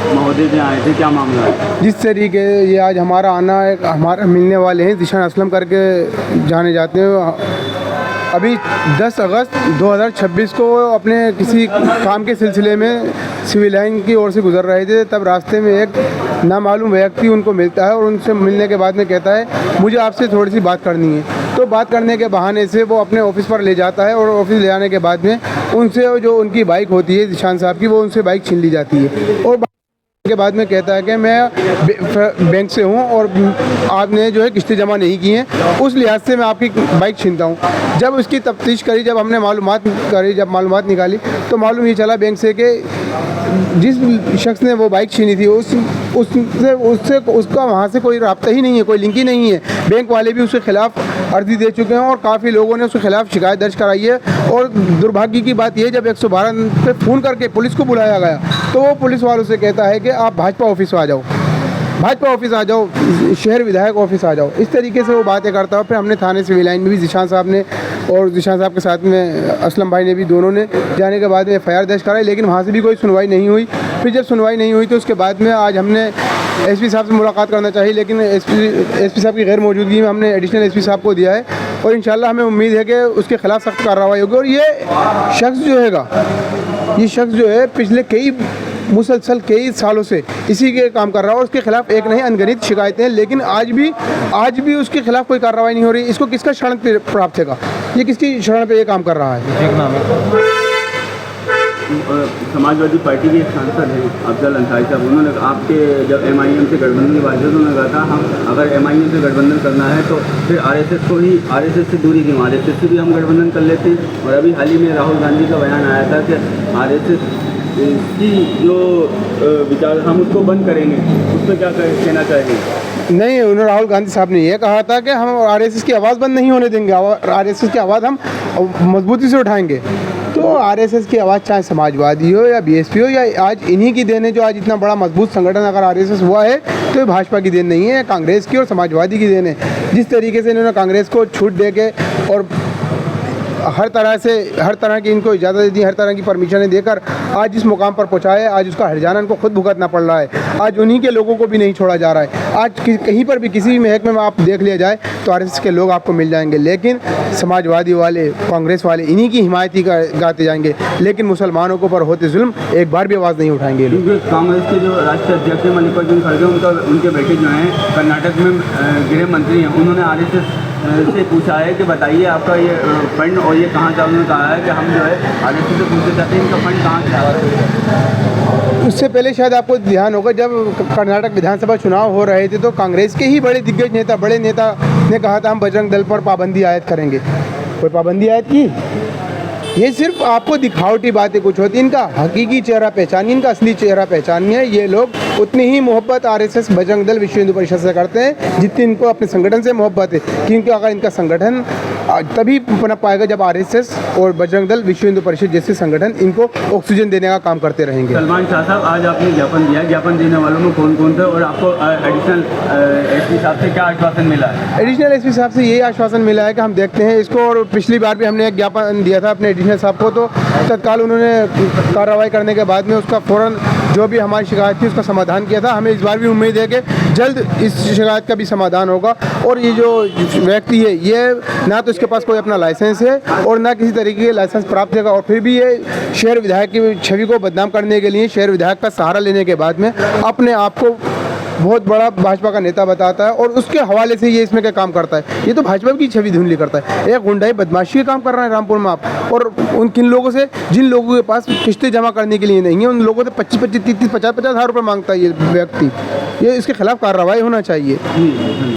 महोदय जी आए थे, क्या मामला है? जिस तरीके ये आज हमारा आना है, हमारा मिलने वाले हैं ज़ीशान असलम करके जाने जाते हैं। अभी 10 अगस्त 2026 को अपने किसी काम के सिलसिले में सिविल लाइन की ओर से गुजर रहे थे, तब रास्ते में एक नामालूम व्यक्ति उनको मिलता है और उनसे मिलने के बाद में कहता है मुझे आपसे थोड़ी सी बात करनी है। तो बात करने के बहाने से वो अपने ऑफिस पर ले जाता है और ऑफिस ले जाने के बाद में उनसे जो उनकी बाइक होती है ज़ीशान साहब की, वो उनसे बाइक छीन ली जाती है और के बाद में कहता है कि मैं बैंक से हूं और आपने जो है किस्तें जमा नहीं की हैं, उस लिहाज से मैं आपकी बाइक छीनता हूं। जब उसकी तफ्तीश करी, जब हमने मालूमात निकाली तो मालूम ये चला बैंक से कि जिस शख्स ने वो बाइक छीनी थी उससे उसका वहाँ से कोई राब्ता ही नहीं है, कोई लिंक ही नहीं है। बैंक वाले भी उसके खिलाफ अर्जी दे चुके हैं और काफ़ी लोगों ने उसके खिलाफ शिकायत दर्ज कराई है। और दुर्भाग्य की बात यह, जब 112 पे फ़ोन करके पुलिस को बुलाया गया तो वो पुलिस वालों से कहता है कि आप भाजपा ऑफिस आ जाओ, भाजपा ऑफिस आ जाओ, शहर विधायक ऑफिस आ जाओ। इस तरीके से वो बातें करता है। फिर हमने थाने सिविल लाइन में भी ज़ीशान साहब ने और ज़ीशान साहब के साथ में असलम भाई ने भी, दोनों ने जाने के बाद में FIR दर्ज कराई, लेकिन वहाँ से भी कोई सुनवाई नहीं हुई। फिर जब सुनवाई नहीं हुई तो उसके बाद में आज हमने SP साहब से मुलाकात करना चाहिए, लेकिन SP साहब की गैर मौजूदगी में हमने एडिशनल SP साहब को दिया है और इंशाल्लाह हमें उम्मीद है कि उसके खिलाफ सख्त कार्रवाई होगी। और ये शख्स जो है पिछले मुसलसल कई सालों से इसी के काम कर रहा है और उसके खिलाफ एक नहीं अनगिनत शिकायतें हैं, लेकिन आज भी उसके खिलाफ कोई कार्रवाई नहीं हो रही। इसको किसका शरण प्राप्त है? ये किसकी शरण पे ये काम कर रहा है? समाजवादी पार्टी के एक सांसद हैं अफजल अंसारी साहब, उन्होंने आपके जब MIM से गठबंधन की बात हुई तो उन्होंने कहा था हम अगर MIM से गठबंधन करना है तो फिर RSS से दूरी क्यों, RSS से भी हम गठबंधन कर लेते हैं। और अभी हाल ही में राहुल गांधी का बयान आया था कि RSS की जो विचार हम उसको बंद करेंगे, उस पर क्या कहना चाहेंगे? नहीं, उन्होंने राहुल गांधी साहब ने यह कहा था कि हम RSS की आवाज़ बंद नहीं होने देंगे, RSS की आवाज़ हम मजबूती से उठाएंगे। तो RSS की आवाज़ चाहे समाजवादी हो या BSP हो, या आज इन्हीं की देन है जो आज इतना बड़ा मजबूत संगठन अगर RSS हुआ है तो ये भाजपा की देन नहीं है, कांग्रेस की और समाजवादी की देन है। जिस तरीके से इन्होंने कांग्रेस को छूट दे के और हर तरह की इनको इजाज़त दी, हर तरह की परमिशनें देकर आज जिस मुकाम पर पहुँचा है, आज उसका हर्जाना इनको खुद भुगतना पड़ रहा है। आज उन्हीं के लोगों को भी नहीं छोड़ा जा रहा है। आज कहीं पर भी किसी भी महकमे में आप देख लिया जाए तो RSS के लोग आपको मिल जाएंगे, लेकिन समाजवादी वाले, कांग्रेस वाले इन्हीं की हिमायती गाते जाएंगे, लेकिन मुसलमानों को पर होते जुल्म एक बार भी आवाज़ नहीं उठाएंगे। कांग्रेस के जो राष्ट्रीय अध्यक्ष हैं मल्लिकार्जुन खड़गे, उनके बेटे जो हैं कर्नाटक में गृह मंत्री हैं, उन्होंने RSS से पूछा है कि बताइए आपका ये फंड और ये कहाँ से, उन्होंने कहा है कि हम जो है RSS से पूछना चाहते हैं इनका फंड कहाँ से आ रहा है। उससे पहले शायद आपको ध्यान होगा, जब कर्नाटक विधानसभा चुनाव हो रहे थे तो कांग्रेस के ही बड़े दिग्गज नेता, बड़े नेता ने कहा था हम बजरंग दल पर पाबंदी आयद करेंगे। कोई पाबंदी आयद की? ये सिर्फ आपको दिखावटी बातें कुछ होती, इनका हकीकी चेहरा पहचानिए, इनका असली चेहरा पहचानिए। ये लोग उतनी ही मोहब्बत RSS बजरंग दल विश्व हिंदू परिषद से करते हैं जितनी इनको अपने संगठन से मोहब्बत है, क्योंकि अगर इनका संगठन तभी पनप पाएगा जब RSS और बजरंग दल विश्व हिंदू परिषद जैसे संगठन इनको ऑक्सीजन देने का काम करते रहेंगे। सलमान शाह साहब, आज आपने ज्ञापन दिया, ज्ञापन देने वालों में कौन कौन थे और आपको एडिशनल SP साहब से क्या आश्वासन मिला है? एडिशनल SP साहब से यही आश्वासन मिला है कि हम देखते हैं इसको, और पिछली बार भी हमने एक ज्ञापन दिया था अपने एडिशनल साहब को, तो तत्काल उन्होंने कार्रवाई करने के बाद में उसका फ़ौरन जो भी हमारी शिकायत थी उसका समाधान किया था। हमें इस बार भी उम्मीद है कि जल्द इस शिकायत का भी समाधान होगा। और ये जो व्यक्ति है, ये ना तो इसके पास कोई अपना लाइसेंस है और ना किसी तरीके के लाइसेंस प्राप्त होगा, और फिर भी ये शहर विधायक की छवि को बदनाम करने के लिए शहर विधायक का सहारा लेने के बाद में अपने आप को बहुत बड़ा भाजपा का नेता बताता है और उसके हवाले से ये इसमें क्या काम करता है। ये तो भाजपा की छवि धुंधली करता है, एक गुंडाई बदमाशी का काम कर रहा है रामपुर में आप। और उन किन लोगों से, जिन लोगों के पास किस्तें जमा करने के लिए नहीं है, उन लोगों से 25-25, 30-30, 50-50 हज़ार रुपये मांगता है ये व्यक्ति। ये इसके खिलाफ कार्रवाई होना चाहिए।